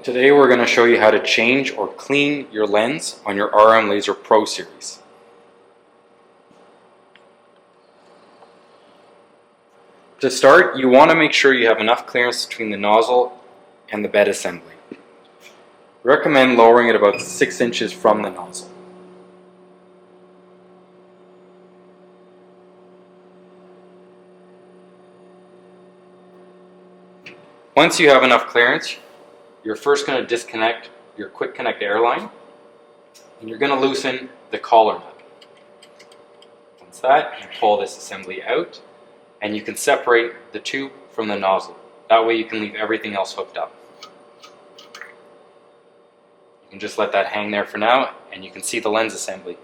Today we're going to show you how to change or clean your lens on your RM Laser Pro series. To start, you want to make sure you have enough clearance between the nozzle and the bed assembly. Recommend lowering it about 6 inches from the nozzle. Once you have enough clearance, you're first going to disconnect your quick connect air line, and you're going to loosen the collar nut. Once that, you pull this assembly out, and you can separate the tube from the nozzle. That way you can leave everything else hooked up. You can just let that hang there for now, and you can see the lens assembly.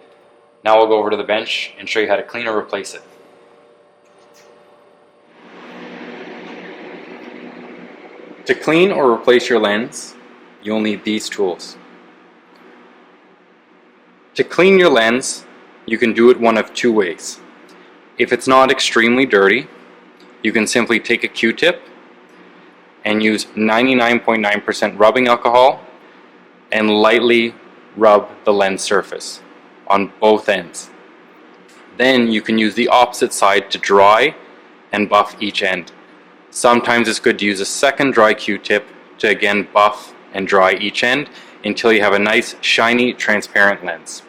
Now we'll go over to the bench and show you how to clean or replace it. To clean or replace your lens, you'll need these tools. To clean your lens, you can do it one of two ways. If it's not extremely dirty, you can simply take a Q-tip and use 99.9% rubbing alcohol and lightly rub the lens surface on both ends. Then you can use the opposite side to dry and buff each end. Sometimes it's good to use a second dry Q-tip to again buff and dry each end until you have a nice shiny transparent lens.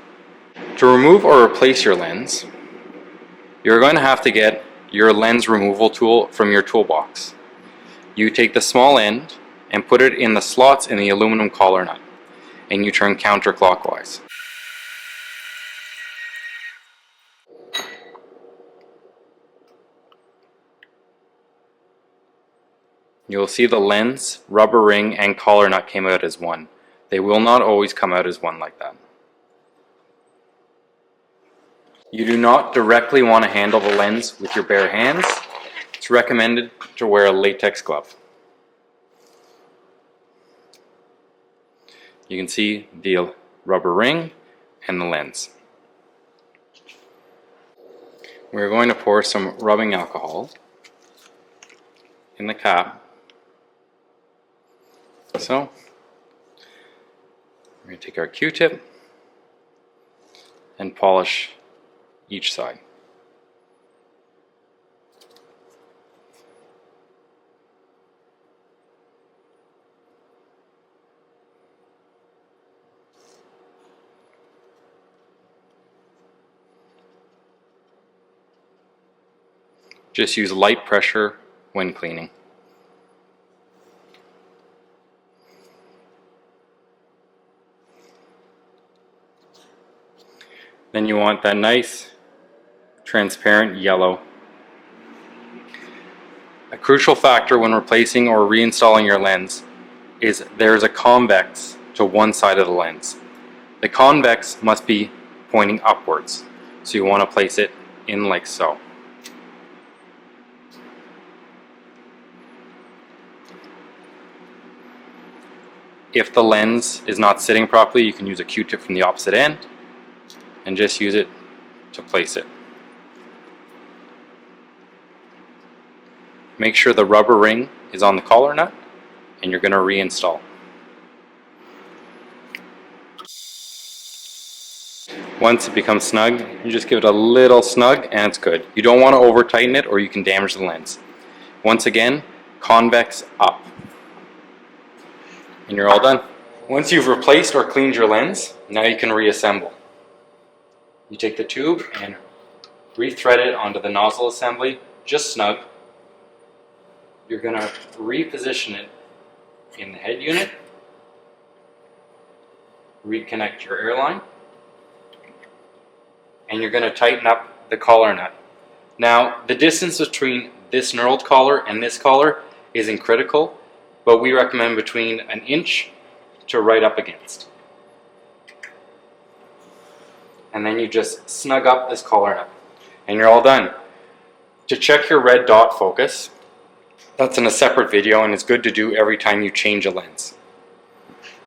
To remove or replace your lens, you're going to have to get your lens removal tool from your toolbox. You take the small end and put it in the slots in the aluminum collar nut, and you turn counterclockwise. You'll see the lens, rubber ring, and collar nut came out as one. They will not always come out as one like that. You do not directly want to handle the lens with your bare hands. It's recommended to wear a latex glove. You can see the rubber ring and the lens. We're going to pour some rubbing alcohol in the cap. So, we're going to take our Q-tip and polish each side. Just use light pressure when cleaning. Then you want that nice transparent yellow. A crucial factor when replacing or reinstalling your lens is there's a convex to one side of the lens. The convex must be pointing upwards, so you want to place it in like so. If the lens is not sitting properly, you can use a Q-tip from the opposite end and just use it to place it. Make sure the rubber ring is on the collar nut, and you're going to reinstall. Once it becomes snug, you just give it a little snug and it's good. You don't want to over tighten it or you can damage the lens. Once again, convex up. And you're all done. Once you've replaced or cleaned your lens, now you can reassemble. You take the tube and re-thread it onto the nozzle assembly, just snug. You're going to reposition it in the head unit, reconnect your air line, and you're going to tighten up the collar nut. Now, the distance between this knurled collar and this collar isn't critical, but we recommend between an inch to right up against. And then you just snug up this collar nut, and you're all done. To check your red dot focus, that's in a separate video, and it's good to do every time you change a lens.